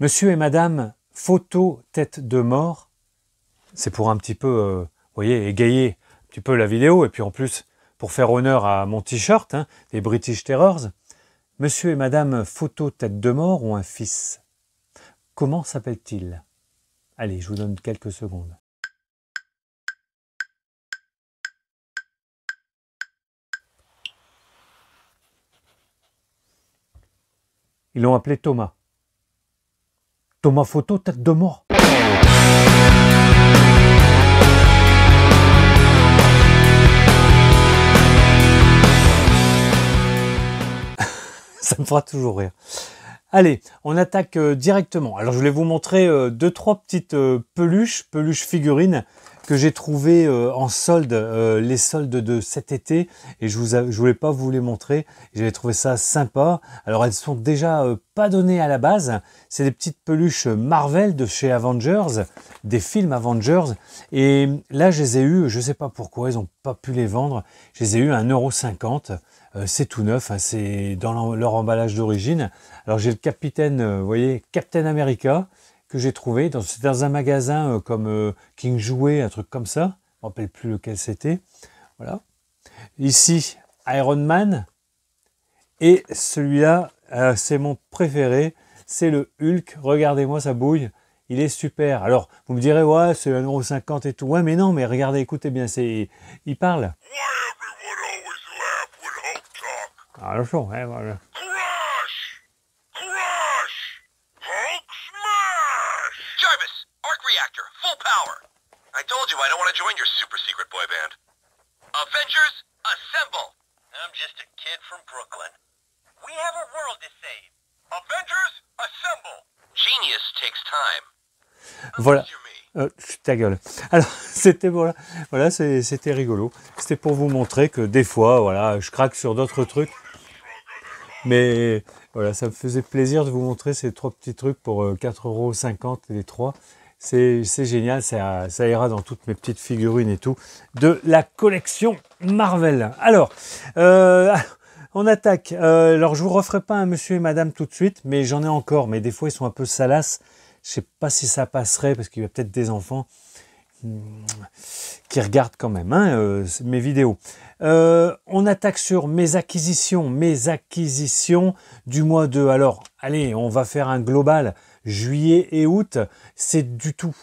Monsieur et Madame, photo tête de mort. C'est pour un petit peu, vous voyez, égayer un petit peu la vidéo. Et puis en plus, pour faire honneur à mon t-shirt, hein, des British Terrors. Monsieur et Madame, photo tête de mort ont un fils. Comment s'appelle-t-il? Allez, je vous donne quelques secondes. Ils l'ont appelé Thomas. Thomas photo tête de mort. Ça me fera toujours rire. Allez, on attaque directement. Alors je voulais vous montrer deux, trois petites peluches figurines que j'ai trouvées en solde, les soldes de cet été. Et je voulais pas vous les montrer. J'avais trouvé ça sympa. Alors elles sont déjà pas données à la base. C'est des petites peluches Marvel de chez Avengers, des films Avengers. Et là je les ai eues, je sais pas pourquoi, ils ont pas pu les vendre. Je les ai eues à 1,50 €. C'est tout neuf, hein, c'est dans leur emballage d'origine. Alors j'ai le capitaine, vous voyez, Captain America, que j'ai trouvé. C'est dans un magasin comme King Jouet, un truc comme ça. Je ne me rappelle plus lequel c'était. Voilà. Ici, Iron Man. Et celui-là, c'est mon préféré. C'est le Hulk. Regardez-moi sa bouille. Il est super. Alors, vous me direz, ouais, c'est 1,50 € et tout. Ouais, mais non, mais regardez, écoutez bien, il parle. Ah, le son, hein, voilà. Crush! Crush! Hulk smash! Jarvis, arc reactor, full power. I told you I don't want to join your super secret boy band. Avengers, assemble! I'm just a kid from Brooklyn. We have a world to save. Avengers, assemble! Genius takes time. Voilà. Unless you're me. Ta gueule. Alors, c'était voilà, c'était rigolo. C'était pour vous montrer que des fois, voilà, je craque sur d'autres trucs. Mais voilà, ça me faisait plaisir de vous montrer ces trois petits trucs pour 4,50 € les trois. C'est génial, ça ira dans toutes mes petites figurines et tout de la collection Marvel. Alors, on attaque. Alors, je vous referai pas un monsieur et madame tout de suite, mais j'en ai encore. Mais des fois, ils sont un peu salaces. Je sais pas si ça passerait parce qu'il y a peut-être des enfants qui regardent quand même mes vidéos. On attaque sur mes acquisitions du mois de... Alors, allez, on va faire un global. Juillet et août, c'est du tout.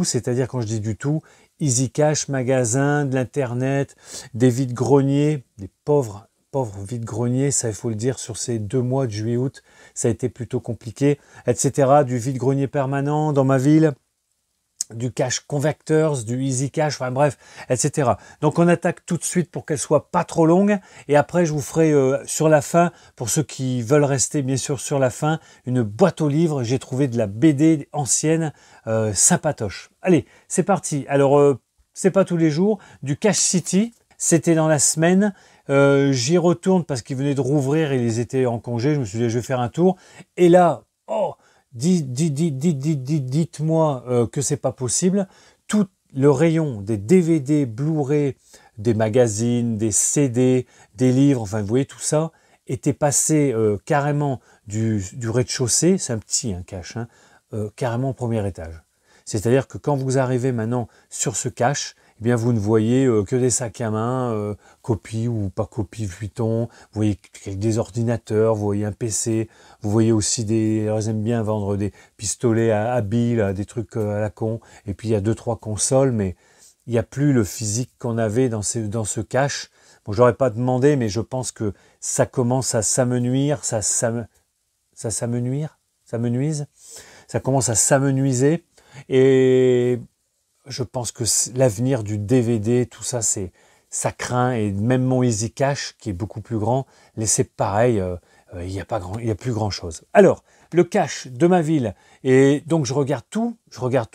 C'est-à-dire, quand je dis du tout, Easy Cash, magasin, de l'internet, des vides-greniers, des pauvres vide-grenier, ça il faut le dire, sur ces 2 mois de juillet-août, ça a été plutôt compliqué, etc. Du vide-grenier permanent dans ma ville, du cash converters, du easy cash, enfin bref, etc. Donc on attaque tout de suite pour qu'elle soit pas trop longue, et après je vous ferai sur la fin, pour ceux qui veulent rester bien sûr sur la fin, une boîte aux livres. J'ai trouvé de la BD ancienne, sympatoche. Allez, c'est parti. Alors, c'est pas tous les jours, du Cash City, c'était dans la semaine. J'y retourne parce qu'ils venaient de rouvrir et ils étaient en congé. Je me suis dit, je vais faire un tour. Et là, oh, dites-moi que c'est pas possible. Tout le rayon des DVD, Blu-ray, des magazines, des CD, des livres, enfin vous voyez tout ça, était passé carrément du rez-de-chaussée, c'est un petit cache, carrément au premier étage. C'est-à-dire que quand vous arrivez maintenant sur ce cache, eh bien vous ne voyez que des sacs à main, copie ou pas copie Vuitton, vous voyez des ordinateurs, vous voyez un PC, vous voyez aussi ils aiment bien vendre des pistolets à billes, des trucs à la con, et puis il y a 2-3 consoles, mais il n'y a plus le physique qu'on avait dans ce cache. Bon, j'aurais pas demandé, mais je pense que ça commence à s'amenuire, ça commence à s'amenuiser, et je pense que l'avenir du DVD, tout ça, ça craint. Et même mon Easy Cash, qui est beaucoup plus grand, laissez pareil, il n'y a plus grand chose. Alors, le cash de ma ville, et donc je regarde tout,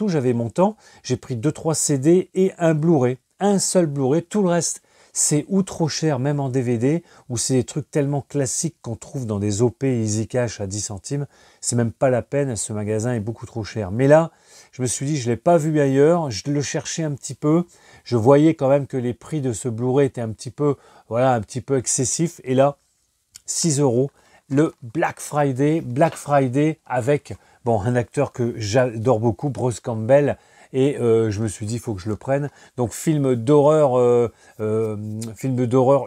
j'avais mon temps, j'ai pris 2-3 CD et un Blu-ray, un seul Blu-ray, tout le reste, c'est ou trop cher, même en DVD, ou c'est des trucs tellement classiques qu'on trouve dans des OP Easy Cash à 10 centimes, c'est même pas la peine, ce magasin est beaucoup trop cher. Mais là, je me suis dit, je ne l'ai pas vu ailleurs, je le cherchais un petit peu, je voyais quand même que les prix de ce Blu-ray étaient un petit peu excessifs, et là, 6 €, le Black Friday avec bon, un acteur que j'adore beaucoup, Bruce Campbell, et je me suis dit, il faut que je le prenne. Donc, film d'horreur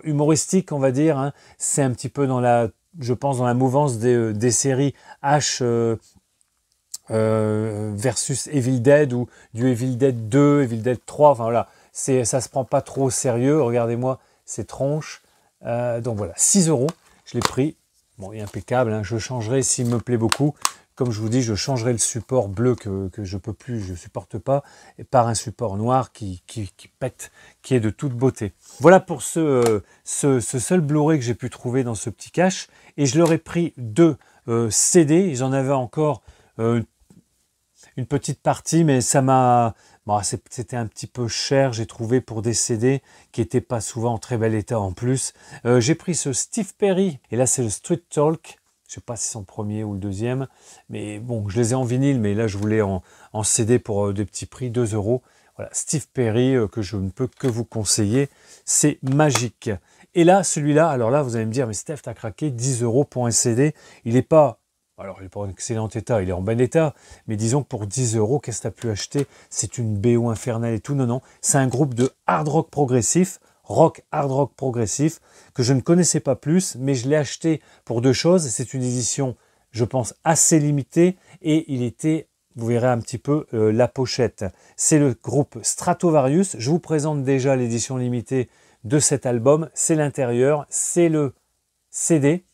humoristique, on va dire. Hein. C'est un petit peu dans la, je pense, dans la mouvance des séries H versus Evil Dead, ou du Evil Dead 2, Evil Dead 3. Enfin, voilà, ça se prend pas trop au sérieux. Regardez-moi ces tronches. Donc, voilà, 6 €. Je l'ai pris. Bon, il est impeccable. Hein. Je changerai s'il me plaît beaucoup. Comme je vous dis, je changerai le support bleu que je peux plus, je supporte pas, et par un support noir qui pète, qui est de toute beauté. Voilà pour ce seul Blu-ray que j'ai pu trouver dans ce petit cache. Et je leur ai pris 2 CD. Ils en avaient encore une petite partie, mais ça m'a... Bon, c'était un petit peu cher, j'ai trouvé, pour des CD qui n'étaient pas souvent en très bel état en plus. J'ai pris ce Steve Perry, et là c'est le Street Talk. Je ne sais pas si c'est son premier ou le deuxième, mais bon, je les ai en vinyle, mais là je voulais en CD pour des petits prix, 2 €. Voilà, Steve Perry, que je ne peux que vous conseiller, c'est magique. Et là, celui-là, alors là, vous allez me dire, mais Steph, t'as craqué, 10 € pour un CD. Il n'est pas, alors il n'est pas en excellent état, il est en bon état, mais disons que pour 10 €, qu'est-ce que tu as pu acheter? C'est une BO infernale et tout. Non, non, c'est un groupe de hard rock progressif, hard rock progressif, que je ne connaissais pas plus, mais je l'ai acheté pour 2 choses. C'est une édition, je pense, assez limitée, et il était, vous verrez un petit peu la pochette. C'est le groupe Stratovarius. Je vous présente déjà l'édition limitée de cet album. C'est l'intérieur, c'est le CD.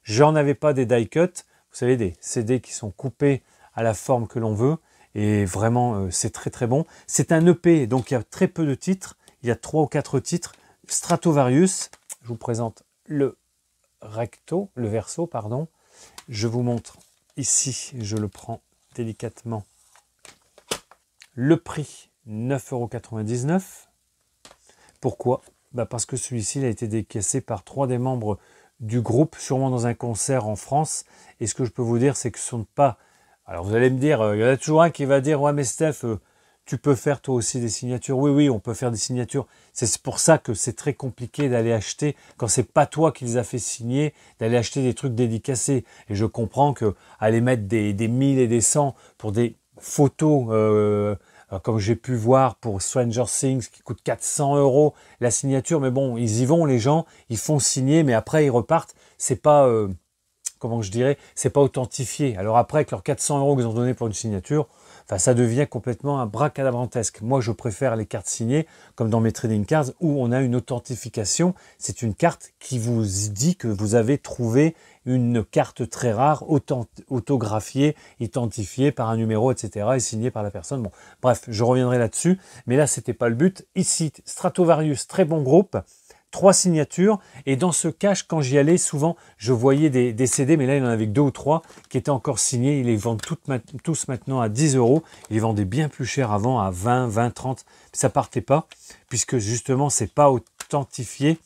J'en avais pas des die cut, vous savez, des CD qui sont coupés à la forme que l'on veut, et vraiment c'est très très bon. C'est un EP, donc il y a très peu de titres, il y a 3 ou 4 titres. Stratovarius, je vous présente le verso, pardon. Je vous montre ici, je le prends délicatement. Le prix, 9,99 €. Pourquoi? Parce que celui-ci a été décaissé par 3 des membres du groupe, sûrement dans un concert en France. Et ce que je peux vous dire, c'est que ce ne sont pas... Alors vous allez me dire, il y en a toujours un qui va dire « Ouais mais Steph, tu peux faire toi aussi des signatures. » Oui, oui, on peut faire des signatures. C'est pour ça que c'est très compliqué d'aller acheter, quand c'est pas toi qui les as fait signer, d'aller acheter des trucs dédicacés. Et je comprends que aller mettre des 1000 et des 100 pour des photos, comme j'ai pu voir pour Stranger Things, qui coûte 400 € la signature. Mais bon, ils y vont, les gens, ils font signer, mais après ils repartent. C'est pas... comment je dirais, c'est pas authentifié. Alors après, avec leurs 400 € qu'ils ont donné pour une signature, enfin, ça devient complètement un bracadabrantesque. Moi, je préfère les cartes signées, comme dans mes trading cards, où on a une authentification. C'est une carte qui vous dit que vous avez trouvé une carte très rare, autographiée, identifiée par un numéro, etc., et signée par la personne. Bon, bref, je reviendrai là-dessus, mais là, c'était pas le but. Ici, Stratovarius, très bon groupe. 3 signatures, et dans ce cache, quand j'y allais, souvent je voyais des CD, mais là il en avait que 2 ou 3 qui étaient encore signés. Ils les vendent tous maintenant à 10 €. Ils les vendaient bien plus cher avant, à 20, 30. Ça partait pas, puisque justement c'est pas authentifié.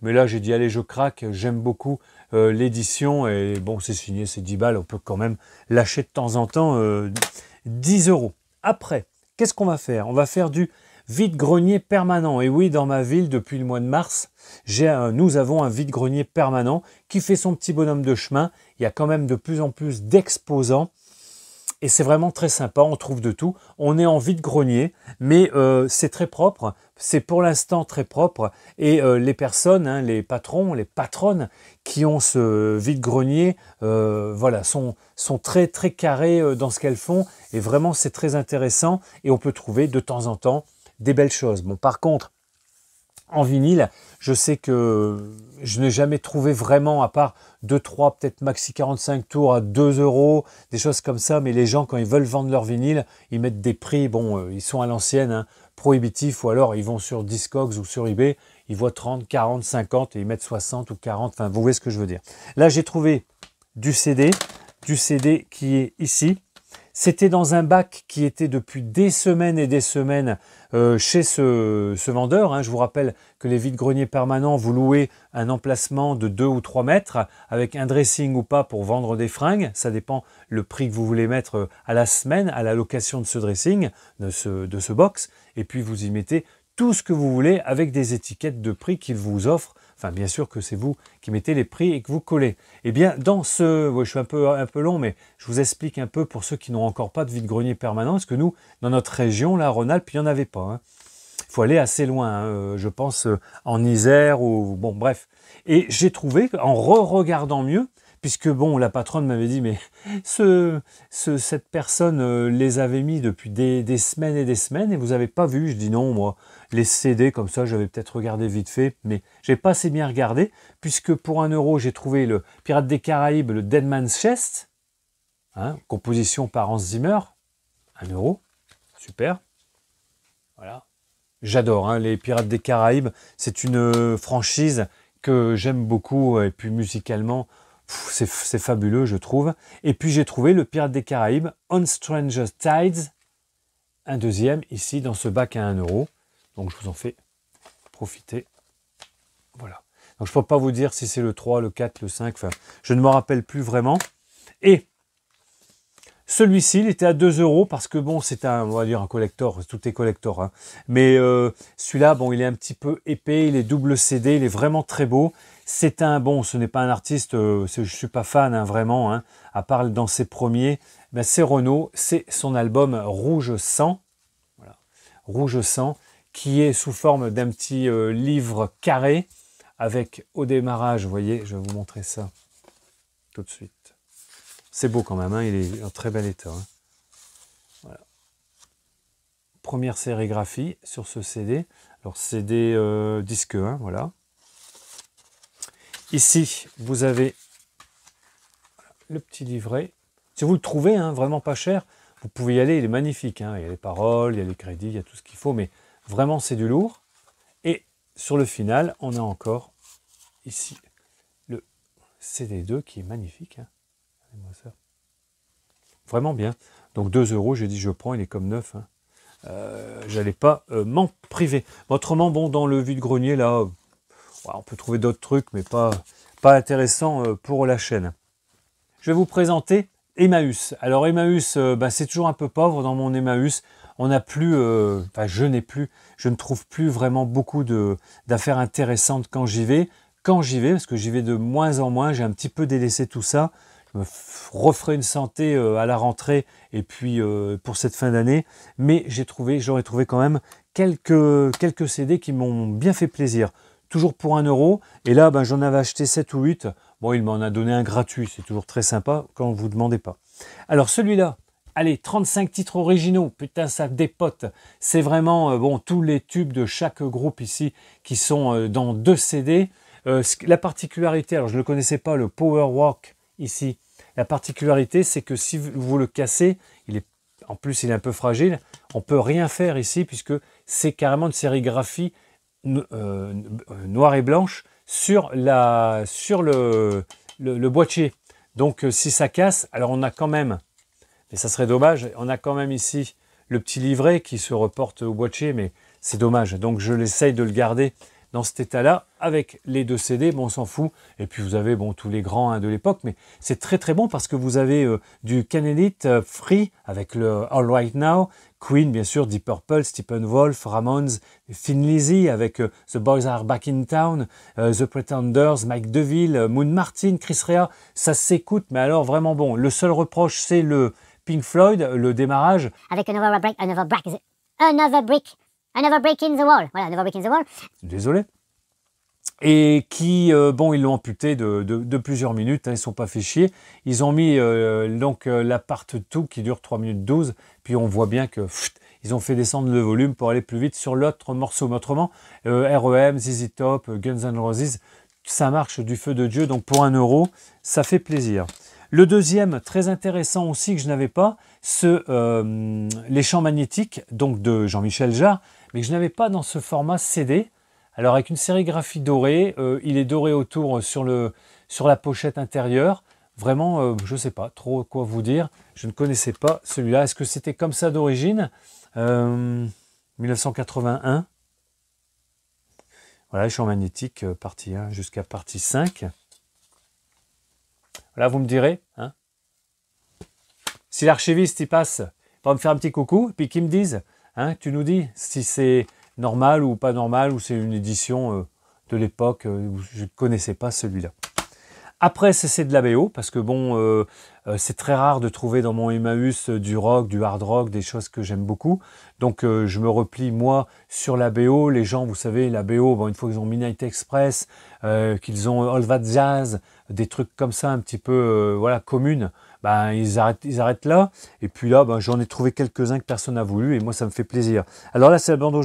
Mais là j'ai dit allez, je craque, j'aime beaucoup l'édition, et bon, c'est signé, c'est 10 balles, on peut quand même lâcher de temps en temps 10 €. Après, qu'est-ce qu'on va faire? On va faire du vide-grenier permanent. Et oui, dans ma ville, depuis le mois de mars, nous avons un vide-grenier permanent qui fait son petit bonhomme de chemin. Il y a quand même de plus en plus d'exposants. Et c'est vraiment très sympa, on trouve de tout. On est en vide-grenier, mais c'est très propre. C'est pour l'instant très propre. Et les personnes, hein, les patrons, les patronnes qui ont ce vide-grenier, voilà, sont très très carrés dans ce qu'elles font. Et vraiment, c'est très intéressant. Et on peut trouver de temps en temps des belles choses. Bon, par contre, en vinyle, je sais que je n'ai jamais trouvé vraiment, à part 2-3, peut-être maxi 45 tours à 2 €, des choses comme ça. Mais les gens, quand ils veulent vendre leur vinyle, ils mettent des prix, bon, ils sont à l'ancienne, hein, prohibitifs, ou alors ils vont sur Discogs ou sur eBay, ils voient 30, 40, 50 et ils mettent 60 ou 40. Enfin, vous voyez ce que je veux dire. Là, j'ai trouvé du CD qui est ici. C'était dans un bac qui était depuis des semaines et des semaines chez ce vendeur. Hein. Je vous rappelle que les vides-greniers permanents, vous louez un emplacement de 2 ou 3 mètres avec un dressing ou pas pour vendre des fringues. Ça dépend le prix que vous voulez mettre à la semaine, à la location de ce dressing, de ce box. Et puis vous y mettez tout ce que vous voulez avec des étiquettes de prix qu'ils vous offrent. Enfin, bien sûr que c'est vous qui mettez les prix et que vous collez. Eh bien, dans ce... Ouais, je suis un peu long, mais je vous explique un peu pour ceux qui n'ont encore pas de vide-grenier permanent. Parce que nous, dans notre région, là, Rhône-Alpes, il n'y en avait pas. Hein. Il faut aller assez loin, hein, je pense, en Isère ou... Bon, bref. Et j'ai trouvé, en regardant mieux, puisque, bon, la patronne m'avait dit, mais cette personne les avait mis depuis des semaines et des semaines, et vous n'avez pas vu. Je dis non, moi, les CD, comme ça, j'avais peut-être regardé vite fait, mais j'ai pas assez bien regardé, puisque pour 1 euro, j'ai trouvé le Pirate des Caraïbes, le Dead Man's Chest, hein, composition par Hans Zimmer, 1 euro, super, voilà. J'adore, hein, les Pirates des Caraïbes, c'est une franchise que j'aime beaucoup, et puis musicalement, c'est fabuleux, je trouve. Et puis j'ai trouvé le Pirate des Caraïbes, On Stranger Tides, un deuxième, ici, dans ce bac à 1 euro. Donc je vous en fais profiter. Voilà. Donc je ne peux pas vous dire si c'est le 3, le 4, le 5, enfin, je ne me rappelle plus vraiment. Et celui-ci, il était à 2 euros parce que bon, c'est un, on va dire un collector, tout est collector. Hein. Mais celui-là, bon, il est un petit peu épais, il est double CD, il est vraiment très beau. C'est un, bon, ce n'est pas un artiste, je ne suis pas fan, hein, vraiment, hein, à part dans ses premiers. Ben, c'est Renaud, c'est son album Rouge Sang, voilà, Rouge Sang, qui est sous forme d'un petit livre carré, avec au démarrage, vous voyez, je vais vous montrer ça tout de suite. C'est beau quand même, hein, il est en très bel état. Hein. Voilà. Première sérigraphie sur ce CD. Alors CD disque 1, voilà. Ici, vous avez le petit livret. Si vous le trouvez, hein, vraiment pas cher, vous pouvez y aller, il est magnifique. Hein. Il y a les paroles, il y a les crédits, il y a tout ce qu'il faut, mais vraiment c'est du lourd. Et sur le final, on a encore ici le CD2 qui est magnifique. Hein. Regardez-moi ça. Vraiment bien. Donc 2 euros, j'ai dit je prends, il est comme neuf. Hein. J'allais pas m'en priver. Autrement, bon, dans le vide-grenier, là, on peut trouver d'autres trucs, mais pas intéressant pour la chaîne. Je vais vous présenter Emmaüs. Alors Emmaüs, c'est toujours un peu pauvre dans mon Emmaüs. On n'a plus, je ne trouve plus vraiment beaucoup d'affaires intéressantes quand j'y vais. Parce que j'y vais de moins en moins, j'ai un petit peu délaissé tout ça. Je me referai une santé à la rentrée et puis pour cette fin d'année. Mais j'aurais trouvé quand même quelques CD qui m'ont bien fait plaisir. Toujours pour 1 euro. Et là, j'en avais acheté 7 ou 8. Bon, il m'en a donné un gratuit. C'est toujours très sympa quand vous ne demandez pas. Alors celui-là, allez, 35 titres originaux. Putain, ça dépote. C'est vraiment tous les tubes de chaque groupe ici qui sont dans 2 CD. La particularité, alors je ne le connaissais pas, le Power Walk ici. La particularité, c'est que si vous le cassez, en plus il est un peu fragile, on ne peut rien faire ici puisque c'est carrément une sérigraphie noire et blanche sur le boîtier. Donc si ça casse, alors on a quand même, et ça serait dommage, on a quand même ici le petit livret qui se reporte au boîtier, mais c'est dommage. Donc je l'essaye de le garder dans cet état-là, avec les 2 CD, bon, on s'en fout. Et puis vous avez tous les grands de l'époque, mais c'est très très bon parce que vous avez du Kennedy Free avec le All Right Now, Queen bien sûr, Deep Purple, Steppenwolf, Ramones, Thin Lizzy avec The Boys Are Back in Town, The Pretenders, Mike DeVille, Moon Martin, Chris Rea, ça s'écoute, mais alors vraiment bon. Le seul reproche, c'est le Pink Floyd, le démarrage. Avec Another Brick in the Wall. Voilà, Another Brick in the Wall. Désolé. Et qui, ils l'ont amputé de plusieurs minutes, hein, ils ne sont pas fait chier. Ils ont mis la part 2 qui dure 3 minutes 12, puis on voit bien que ils ont fait descendre le volume pour aller plus vite sur l'autre morceau. Mais autrement, R.E.M., ZZ Top, Guns N' Roses, ça marche du feu de Dieu, donc pour 1 euro, ça fait plaisir. Le deuxième, très intéressant aussi, que je n'avais pas, les champs magnétiques, donc de Jean-Michel Jarre, mais que je n'avais pas dans ce format CD. Alors avec une sérigraphie dorée, il est doré autour sur la pochette intérieure. Vraiment, je ne sais pas trop quoi vous dire. Je ne connaissais pas celui-là. Est-ce que c'était comme ça d'origine 1981. Voilà, les champs magnétiques, partie 1 jusqu'à partie 5. Voilà, vous me direz. Hein, si l'archiviste il passe, il va me faire un petit coucou, puis qu'il me dise, hein, tu nous dis si c'est normal ou pas normal, ou c'est une édition de l'époque, je ne connaissais pas celui-là. Après, c'est de la BO, parce que bon, c'est très rare de trouver dans mon Emmaüs du rock, du hard rock, des choses que j'aime beaucoup. Donc je me replie, moi, sur la BO. Les gens, vous savez, la BO, bon, une fois qu'ils ont Midnight Express, qu'ils ont All That Jazz, des trucs comme ça, un petit peu, voilà, communes, ben, ils arrêtent là. Et puis là, ben, j'en ai trouvé quelques-uns que personne n'a voulu, et moi, ça me fait plaisir. Alors là, c'est la bande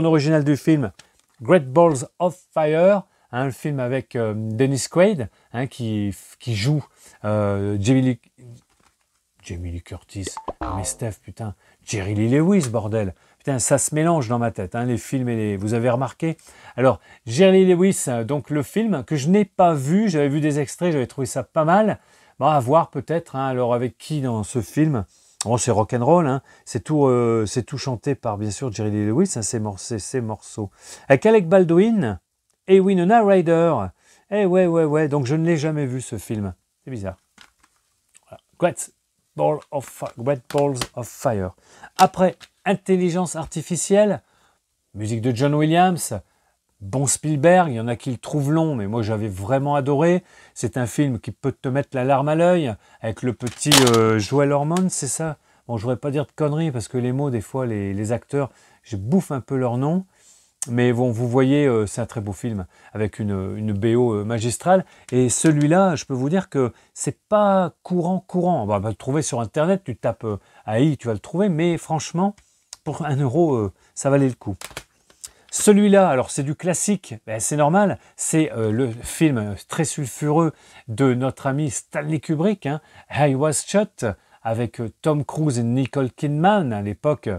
originale du film Great Balls of Fire, hein, le film avec Dennis Quaid, hein, qui joue Jamie Lee Curtis, mais Steph, putain, Jerry Lee Lewis, bordel. Putain, ça se mélange dans ma tête, hein, les films et les... Vous avez remarqué? Alors, Jerry Lee Lewis, donc le film que je n'ai pas vu, j'avais vu des extraits, j'avais trouvé ça pas mal. Bon, à voir peut-être, hein, alors avec qui dans ce film? Bon, c'est rock'n'roll, hein. C'est tout chanté par, bien sûr, Jerry Lee Lewis, hein, ces morceaux. Avec Alec Baldwin et Winona Ryder. Eh ouais, donc je ne l'ai jamais vu, ce film. C'est bizarre. Voilà. Great Balls of Fire. Après, intelligence artificielle, musique de John Williams, bon Spielberg, il y en a qui le trouvent long, mais moi j'avais vraiment adoré. C'est un film qui peut te mettre la larme à l'œil, avec le petit Joel Hormone, c'est ça? Bon, je voudrais pas dire de conneries, parce que les mots, des fois, les acteurs, je bouffe un peu leur nom. Mais bon, vous voyez, c'est un très beau film, avec une BO magistrale. Et celui-là, je peux vous dire que c'est pas courant. On va le trouver sur Internet, tu tapes AI, tu vas le trouver. Mais franchement, pour 1 euro, ça valait le coup. Celui-là, alors c'est du classique, ben, c'est normal, c'est le film très sulfureux de notre ami Stanley Kubrick, hein, I Was Shot, avec Tom Cruise et Nicole Kidman. À l'époque,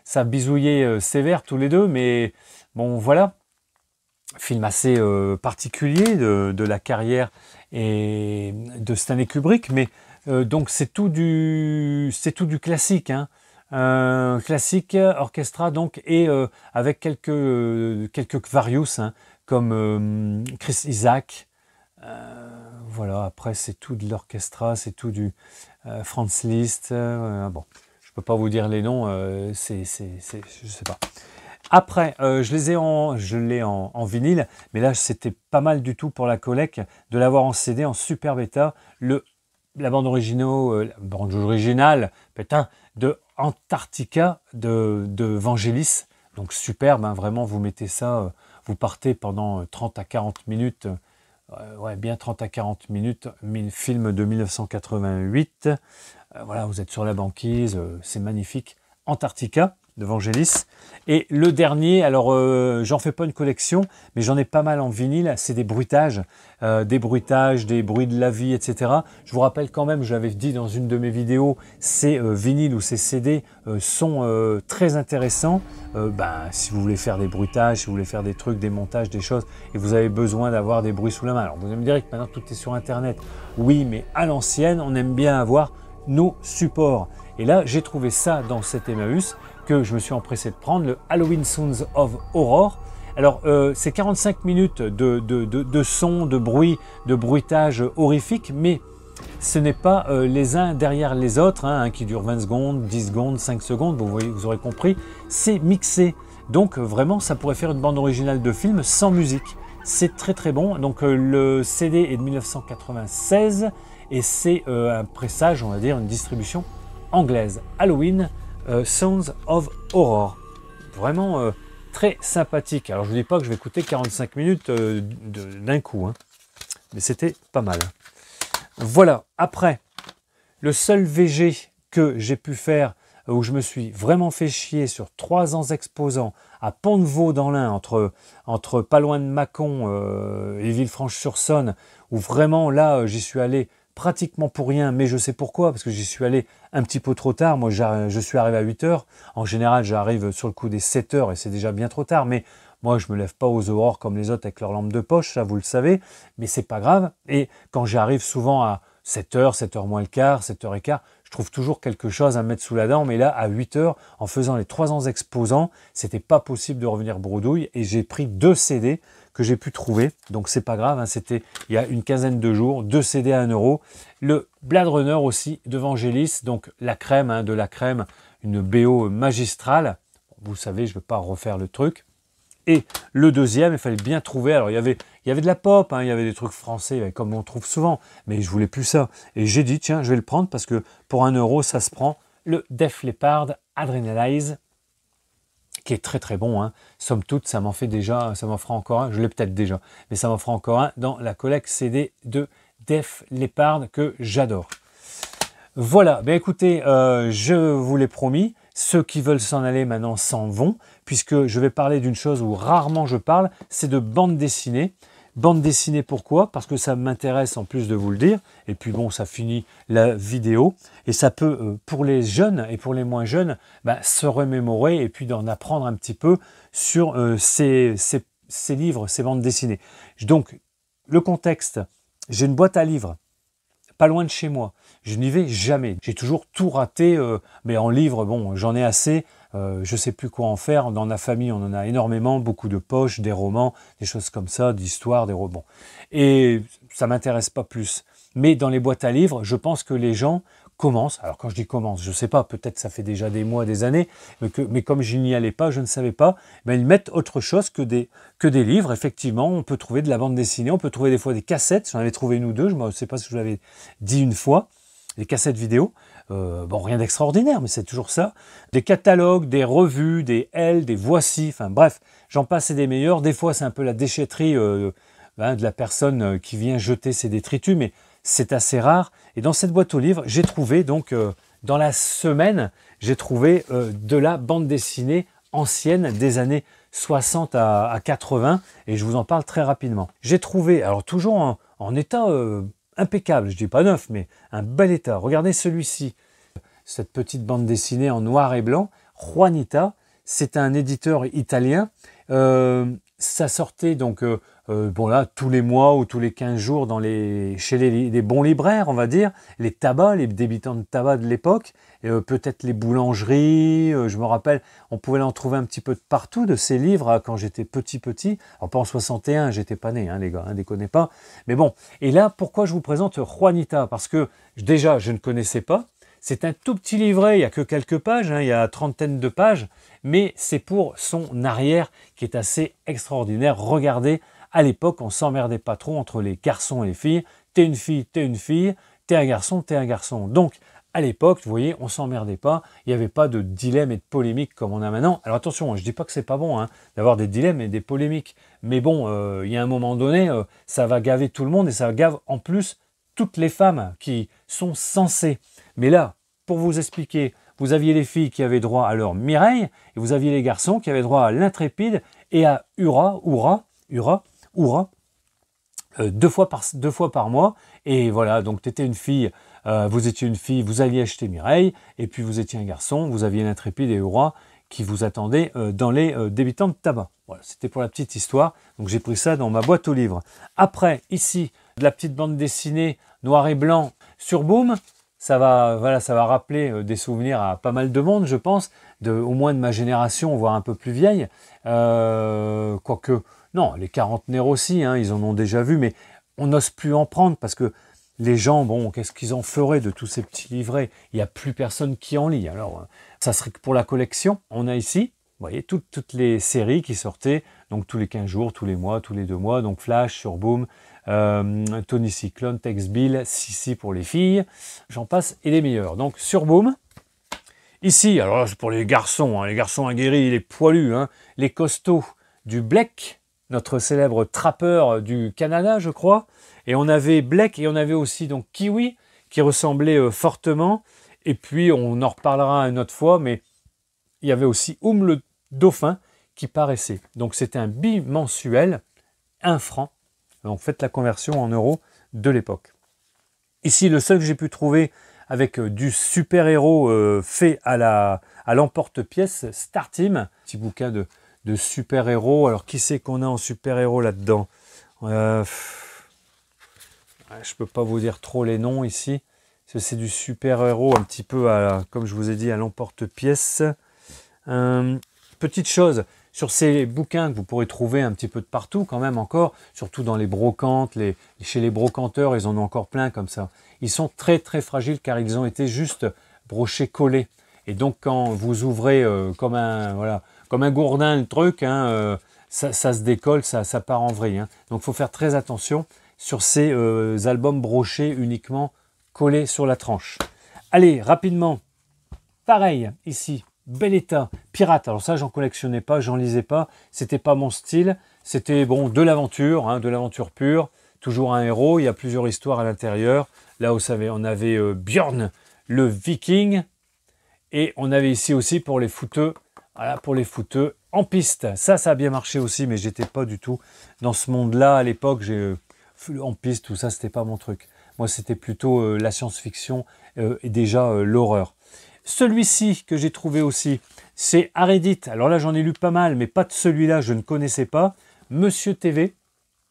ça bisouillait sévère tous les deux, mais bon voilà, film assez particulier de la carrière et de Stanley Kubrick, mais donc c'est tout du classique, hein. Classique orchestra donc, et avec quelques various, hein, comme Chris Isaak, voilà. Après c'est tout de l'orchestra, c'est tout du Franz Liszt, bon, je peux pas vous dire les noms, je sais pas. Après, je l'ai en vinyle, mais là c'était pas mal du tout pour la collecte de l'avoir en CD, en super bêta, la bande originale, putain, de Antarctica de Vangelis. Donc superbe, hein, vraiment, vous mettez ça, vous partez pendant 30 à 40 minutes, ouais, bien 30 à 40 minutes, film de 1988. Voilà, vous êtes sur la banquise, c'est magnifique. Antarctica de Vangelis. Et le dernier, alors j'en fais pas une collection, mais j'en ai pas mal en vinyle, c'est des bruitages, des bruits de la vie, etc. Je vous rappelle quand même, je l'avais dit dans une de mes vidéos, ces vinyles ou ces CD sont très intéressants. Si vous voulez faire des bruitages, si vous voulez faire des trucs, des montages, des choses, et vous avez besoin d'avoir des bruits sous la main. Alors vous allez me dire que maintenant tout est sur Internet. Oui, mais à l'ancienne, on aime bien avoir nos supports. Et là, j'ai trouvé ça dans cet Emmaüs, que je me suis empressé de prendre, le Halloween Sounds of Horror. Alors, c'est 45 minutes de son, de bruit, de bruitage horrifique, mais ce n'est pas les uns derrière les autres, hein, qui durent 20 secondes, 10 secondes, 5 secondes, vous aurez compris, c'est mixé. Donc, vraiment, ça pourrait faire une bande originale de film sans musique. C'est très très bon. Donc, le CD est de 1996 et c'est un pressage, on va dire, une distribution anglaise. Halloween Sounds of Horror. Vraiment très sympathique. Alors je ne dis pas que je vais écouter 45 minutes d'un coup, hein, mais c'était pas mal. Voilà, après, le seul VG que j'ai pu faire, où je me suis vraiment fait chier sur 3 ans exposants à Pont-de-Vaux dans l'Ain, entre pas loin de Mâcon et Villefranche-sur-Saône, où vraiment là j'y suis allé pratiquement pour rien, mais je sais pourquoi, parce que j'y suis allé un petit peu trop tard. Moi, je suis arrivé à 8 heures. En général, j'arrive sur le coup des 7 heures et c'est déjà bien trop tard. Mais moi, je me lève pas aux aurores comme les autres avec leur lampe de poche, ça vous le savez, mais c'est pas grave. Et quand j'arrive souvent à 7 heures, 7 heures moins le quart, 7 heures et quart, je trouve toujours quelque chose à mettre sous la dent. Mais là, à 8 heures, en faisant les 3 ans exposants, c'était pas possible de revenir bredouille et j'ai pris 2 CD que j'ai pu trouver, donc c'est pas grave, hein, c'était il y a une quinzaine de jours, 2 CD à 1 euro. Le Blade Runner aussi de Vangelis, donc la crème, hein, de la crème, une BO magistrale. Vous savez, je ne vais pas refaire le truc. Et le deuxième, il fallait bien trouver. Alors, il y avait de la pop, hein, il y avait des trucs français, comme on trouve souvent. Mais je voulais plus ça. Et j'ai dit, tiens, je vais le prendre parce que pour 1 €, ça se prend. Le Def Leppard Adrenalize, qui est très très bon. Hein. Somme toute, ça m'en fera encore un. Je l'ai peut-être déjà, mais ça m'en fera encore un dans la collecte CD de Def Leppard que j'adore. Voilà, ben écoutez, je vous l'ai promis, ceux qui veulent s'en aller maintenant s'en vont, puisque je vais parler d'une chose où rarement je parle, c'est de bande dessinée. Bande dessinée, pourquoi? Parce que ça m'intéresse en plus de vous le dire, et puis bon, ça finit la vidéo, et ça peut, pour les jeunes et pour les moins jeunes, ben, se remémorer et puis d'en apprendre un petit peu sur ces livres, ces bandes dessinées. Donc, le contexte, j'ai une boîte à livres, pas loin de chez moi. Je n'y vais jamais. J'ai toujours tout raté, mais en livre, bon, j'en ai assez. Je ne sais plus quoi en faire. Dans la famille, on en a énormément, beaucoup de poches, des romans, des choses comme ça, d'histoires, des romans. Et ça m'intéresse pas plus. Mais dans les boîtes à livres, je pense que les gens commencent. Alors quand je dis commencent, je ne sais pas, peut-être ça fait déjà des mois, des années, mais comme je n'y allais pas, je ne savais pas, ben ils mettent autre chose que des livres. Effectivement, on peut trouver de la bande dessinée, on peut trouver des fois des cassettes. J'en avais trouvé une ou deux, je ne sais pas si je vous l'avais dit une fois. Des cassettes vidéo, bon, rien d'extraordinaire, mais c'est toujours ça. Des catalogues, des revues, des L, des Voici, enfin bref, j'en passe et des meilleurs. Des fois, c'est un peu la déchetterie de la personne qui vient jeter ses détritus, mais c'est assez rare. Et dans cette boîte aux livres, j'ai trouvé, donc, dans la semaine, j'ai trouvé de la bande dessinée ancienne des années 60 à 80, et je vous en parle très rapidement. J'ai trouvé, alors toujours en état impeccable, je dis pas neuf, mais un bel état. Regardez celui-ci, cette petite bande dessinée en noir et blanc, Juanita, c'est un éditeur italien. Ça sortait donc bon là, tous les mois ou tous les 15 jours chez les bons libraires, on va dire, les tabacs, les débitants de tabac de l'époque, peut-être les boulangeries, je me rappelle, on pouvait en trouver un petit peu de partout de ces livres quand j'étais petit. Alors pas en 61, j'étais pas né, hein, les gars, hein, déconnez pas. Mais bon, et là, pourquoi je vous présente Juanita? Parce que déjà, je ne connaissais pas. C'est un tout petit livret, il n'y a que quelques pages, hein, il y a 30aine de pages, mais c'est pour son arrière qui est assez extraordinaire. Regardez, à l'époque, on s'emmerdait pas trop entre les garçons et les filles. T'es une fille, t'es une fille, t'es un garçon, t'es un garçon. Donc, à l'époque, vous voyez, on s'emmerdait pas, il n'y avait pas de dilemme et de polémique comme on a maintenant. Alors attention, je dis pas que c'est pas bon hein, d'avoir des dilemmes et des polémiques, mais bon, il y a un moment donné, ça va gaver tout le monde et ça gave en plus toutes les femmes qui sont censées. Mais là, pour vous expliquer, vous aviez les filles qui avaient droit à leur Mireille, et vous aviez les garçons qui avaient droit à l'Intrépide et à Ura, deux fois par mois. Et voilà, donc tu étais une fille, vous étiez une fille, vous alliez acheter Mireille, et puis vous étiez un garçon, vous aviez l'Intrépide et Ura qui vous attendaient dans les débitants de tabac. Voilà, c'était pour la petite histoire, donc j'ai pris ça dans ma boîte aux livres. Après, ici, de la petite bande dessinée noir et blanc sur Boom. Ça va rappeler des souvenirs à pas mal de monde, je pense, au moins de ma génération, voire un peu plus vieille. Quoique, non, les quarantenaires aussi, hein, ils en ont déjà vu, mais on n'ose plus en prendre parce que les gens, bon, qu'est-ce qu'ils en feraient de tous ces petits livrets? Il n'y a plus personne qui en lit. Alors, ça serait que pour la collection. On a ici, vous voyez, toutes les séries qui sortaient, donc tous les 15 jours, tous les mois, tous les 2 mois, donc Flash sur Boom, Tony Cyclone, Tex Bill, Sissi pour les filles, j'en passe et les meilleurs. Donc sur Boom, ici, alors c'est pour les garçons, hein, les garçons aguerris, les poilus, hein, les costauds du Blek, notre célèbre trappeur du Canada, je crois. Et on avait Blek et on avait aussi donc Kiwi qui ressemblait fortement. Et puis on en reparlera une autre fois, mais il y avait aussi le dauphin qui paraissait. Donc c'était un bimensuel, 1 franc. Donc faites la conversion en euros de l'époque. Ici, le seul que j'ai pu trouver avec du super-héros fait à l'emporte-pièce, Star Team. Petit bouquin de super-héros. Alors qui c'est qu'on a en super-héros là-dedans? Je ne peux pas vous dire trop les noms ici. C'est du super-héros un petit peu, comme je vous ai dit, à l'emporte-pièce. Petite chose, sur ces bouquins que vous pourrez trouver un petit peu de partout quand même encore, surtout dans les brocantes, chez les brocanteurs, ils en ont encore plein comme ça. Ils sont très très fragiles car ils ont été juste brochés collés. Et donc quand vous ouvrez comme un gourdin le truc, hein, ça se décolle, ça part en vrille. Hein. Donc il faut faire très attention sur ces albums brochés uniquement collés sur la tranche. Allez, rapidement, pareil, ici, bel état, pirate. Alors ça, j'en collectionnais pas, j'en lisais pas, c'était pas mon style. C'était bon, de l'aventure, hein, de l'aventure pure. Toujours un héros, il y a plusieurs histoires à l'intérieur. Là, vous savez, on avait Björn, le viking. Et on avait ici aussi pour les footeux, voilà, pour les footeux en piste. Ça a bien marché aussi, mais j'étais pas du tout dans ce monde-là à l'époque. En piste, tout ça, c'était pas mon truc. Moi, c'était plutôt la science-fiction et déjà l'horreur. Celui-ci que j'ai trouvé aussi, c'est Arédit. Alors là, j'en ai lu pas mal, mais pas de celui-là, je ne connaissais pas. Monsieur TV.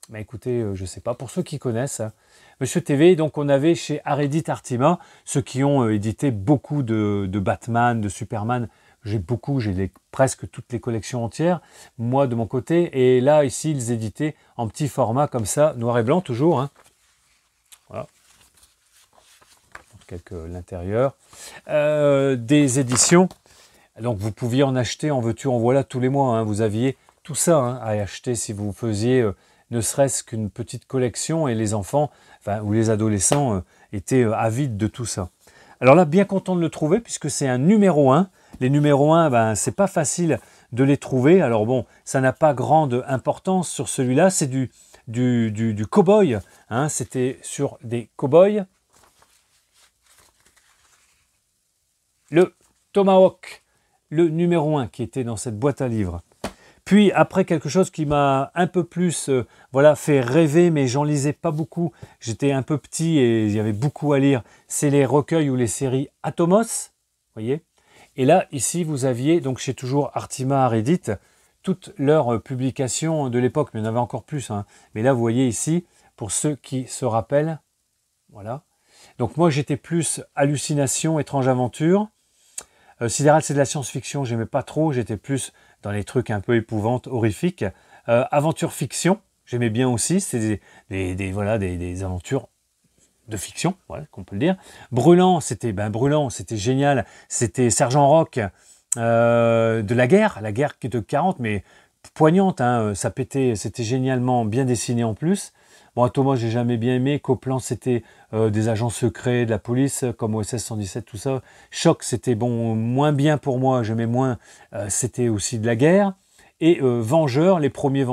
Bah écoutez, je sais pas, pour ceux qui connaissent, hein. Monsieur TV, donc on avait chez Arédit Artima, ceux qui ont édité beaucoup de Batman, de Superman. J'ai presque toutes les collections entières, moi de mon côté. Et là, ici, ils éditaient en petit format comme ça, noir et blanc toujours. Hein. Voilà. L'intérieur. Des éditions. Donc vous pouviez en acheter en veux-tu, en voilà tous les mois. Hein. Vous aviez tout ça hein, à acheter si vous faisiez ne serait-ce qu'une petite collection et les enfants, enfin, ou les adolescents étaient avides de tout ça. Alors là, bien content de le trouver puisque c'est un numéro 1. Les numéros 1, ben, c'est pas facile de les trouver. Alors bon, ça n'a pas grande importance sur celui-là. C'est du cow-boy. Hein. C'était sur des cow-boys. Le Tomahawk, le numéro 1 qui était dans cette boîte à livres. Puis après quelque chose qui m'a un peu plus voilà, fait rêver, mais j'en lisais pas beaucoup. J'étais un peu petit et il y avait beaucoup à lire. C'est les recueils ou les séries Atomos, voyez. Et là, ici, vous aviez, donc chez toujours Artima Arédit, toutes leurs publications de l'époque, mais il y en avait encore plus. Hein. Mais là, vous voyez ici, pour ceux qui se rappellent, voilà. Donc moi, j'étais plus hallucination, étrange aventure. Sidéral, c'est de la science-fiction, j'aimais pas trop, j'étais plus dans les trucs un peu épouvantes, horrifiques. Aventure fiction, j'aimais bien aussi, c'est des aventures de fiction, voilà, qu'on peut le dire. Brûlant, c'était génial, c'était Sergent Rock, de la guerre qui est de 40, mais poignante, hein, ça pétait, c'était génialement bien dessiné en plus. Bon, Thomas, j'ai jamais bien aimé. Copland, c'était des agents secrets de la police, comme OSS 117, tout ça. Choc, c'était bon, moins bien pour moi, j'aimais moins. C'était aussi de la guerre. Et Vengeurs, les premiers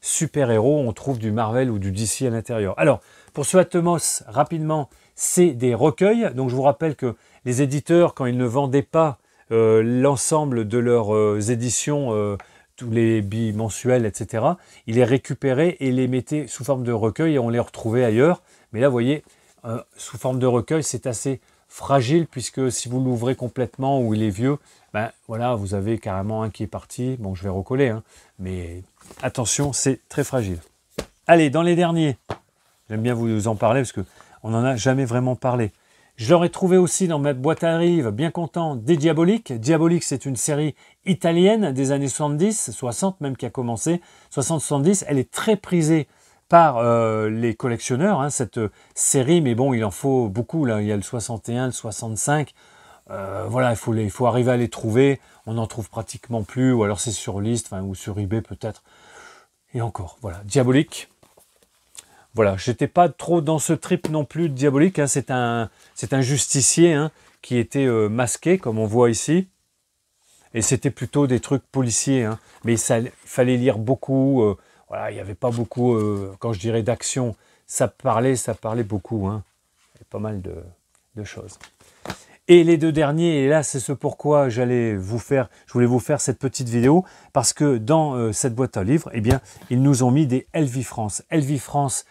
super-héros, on trouve du Marvel ou du DC à l'intérieur. Alors, pour ce Atomos, rapidement, c'est des recueils. Donc, je vous rappelle que les éditeurs, quand ils ne vendaient pas l'ensemble de leurs éditions, tous les bimensuels, etc., ils les récupéraient et les mettaient sous forme de recueil et on les retrouvait ailleurs. Mais là, vous voyez, sous forme de recueil, c'est assez fragile puisque si vous l'ouvrez complètement ou il est vieux, ben voilà, vous avez carrément un qui est parti. Bon, je vais recoller, hein, mais attention, c'est très fragile. Allez, dans les derniers, j'aime bien vous en parler parce qu'on n'en a jamais vraiment parlé. Je l'aurais trouvé aussi dans ma boîte à livres, bien content, des Diaboliques. Diaboliques, c'est une série italienne des années 70, 60 même qui a commencé, 60-70. Elle est très prisée par les collectionneurs, hein, cette série, mais bon, il en faut beaucoup. Là, il y a le 61, le 65. Voilà, il faut arriver à les trouver. On n'en trouve pratiquement plus, ou alors c'est sur liste, ou sur eBay peut-être. Et encore, voilà, Diabolique. Voilà, j'étais pas trop dans ce trip non plus de Diabolique. Hein. C'est un justicier hein, qui était masqué, comme on voit ici. Et c'était plutôt des trucs policiers. Hein. Mais il fallait lire beaucoup. Voilà, il n'y avait pas beaucoup, quand je dirais d'action. Ça parlait beaucoup. Hein. Il y avait pas mal de choses. Et les deux derniers, et là c'est ce pourquoi je voulais vous faire cette petite vidéo, parce que dans cette boîte à livres, eh bien, ils nous ont mis des Elvie France. Elvie France,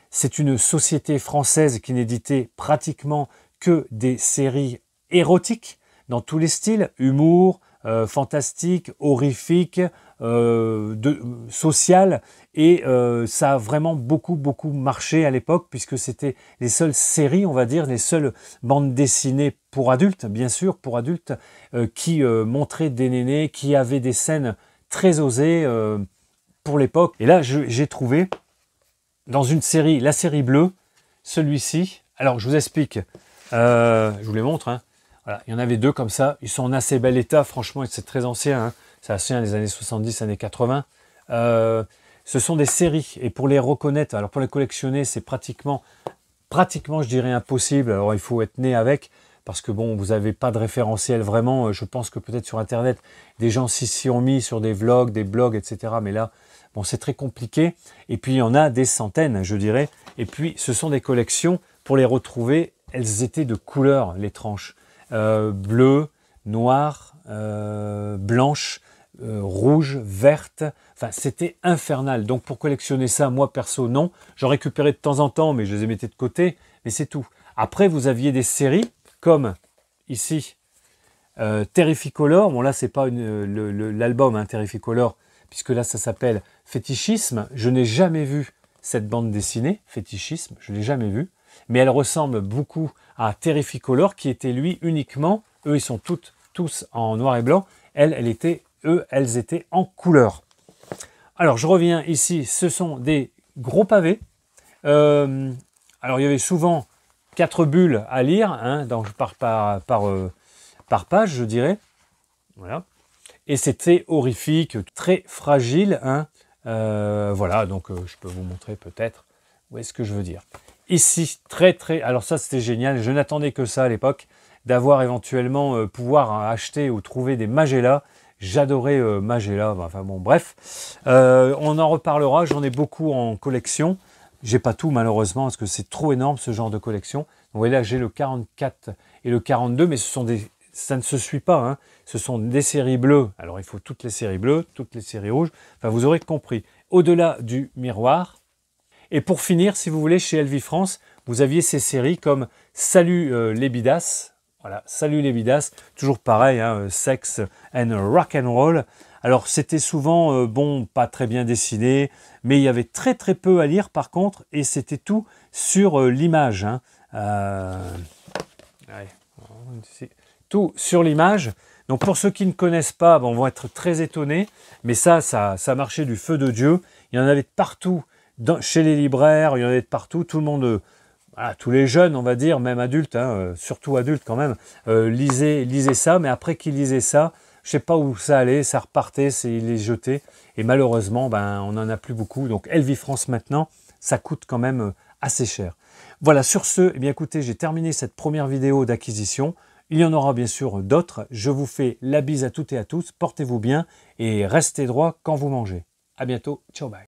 c'est une société française qui n'éditait pratiquement que des séries érotiques, dans tous les styles, humour, fantastique, horrifique, social, et ça a vraiment beaucoup marché à l'époque puisque c'était les seules séries, on va dire, les seules bandes dessinées pour adultes, bien sûr, pour adultes, qui montraient des nénés, qui avaient des scènes très osées pour l'époque. Et là, j'ai trouvé dans une série, la série bleue, celui-ci. Alors, je vous explique, je vous les montre, hein. Voilà, il y en avait deux comme ça, ils sont en assez bel état, franchement, c'est très ancien, hein. c'est assez des années 70, années 80. Ce sont des séries, et pour les reconnaître, alors pour les collectionner, c'est pratiquement, je dirais impossible. Alors il faut être né avec, parce que bon, vous n'avez pas de référentiel vraiment. Je pense que peut-être sur Internet, des gens s'y ont mis sur des vlogs, des blogs, etc. Mais là, bon, c'est très compliqué. Et puis il y en a des centaines, je dirais. Et puis ce sont des collections, pour les retrouver, elles étaient de couleurs, les tranches. Bleu, noir, blanche, rouge, verte, enfin c'était infernal. Donc pour collectionner ça, moi perso non, j'en récupérais de temps en temps, mais je les mettais de côté, mais c'est tout. Après vous aviez des séries, comme ici, Terrificolor, bon là c'est pas l'album hein, Terrificolor, puisque là ça s'appelle Fétichisme, je n'ai jamais vu cette bande dessinée, Fétichisme, je ne l'ai jamais vue, mais elle ressemble beaucoup à Terrificolor, qui était lui uniquement, eux ils sont tous en noir et blanc, elles étaient en couleur. Alors je reviens ici, ce sont des gros pavés. Alors il y avait souvent 4 bulles à lire, hein, par page, je dirais. Voilà. Et c'était horrifique, très fragile. Hein. Voilà, donc je peux vous montrer peut-être où est-ce que je veux dire. Ici, alors ça c'était génial, je n'attendais que ça à l'époque, d'avoir éventuellement pouvoir acheter ou trouver des Magella. J'adorais Magella, enfin bon bref, on en reparlera, j'en ai beaucoup en collection, j'ai pas tout malheureusement parce que c'est trop énorme ce genre de collection. Donc, vous voyez là j'ai le 44 et le 42, mais ça ne se suit pas, hein. Ce sont des séries bleues, alors il faut toutes les séries bleues, toutes les séries rouges, enfin vous aurez compris. Au-delà du miroir, et pour finir, si vous voulez, chez LV France, vous aviez ces séries comme Salut les Bidas. Voilà, Salut les Bidas, toujours pareil, hein, sex and rock and roll. Alors c'était souvent, bon, pas très bien dessiné, mais il y avait très peu à lire par contre, et c'était tout sur l'image. Hein. Ouais, tout sur l'image. Donc pour ceux qui ne connaissent pas, bon, vont être très étonnés, mais ça marchait du feu de Dieu. Il y en avait de partout. Chez les libraires, il y en avait de partout, tout le monde, voilà, tous les jeunes, on va dire, même adultes, hein, surtout adultes quand même, lisaient ça, mais après qu'ils lisaient ça, je ne sais pas où ça allait, ça repartait, ils les jetaient, et malheureusement, ben, on n'en a plus beaucoup. Donc LV France maintenant, ça coûte quand même assez cher. Voilà, sur ce, eh bien écoutez, j'ai terminé cette première vidéo d'acquisition. Il y en aura bien sûr d'autres. Je vous fais la bise à toutes et à tous, portez-vous bien, et restez droit quand vous mangez. À bientôt, ciao, bye.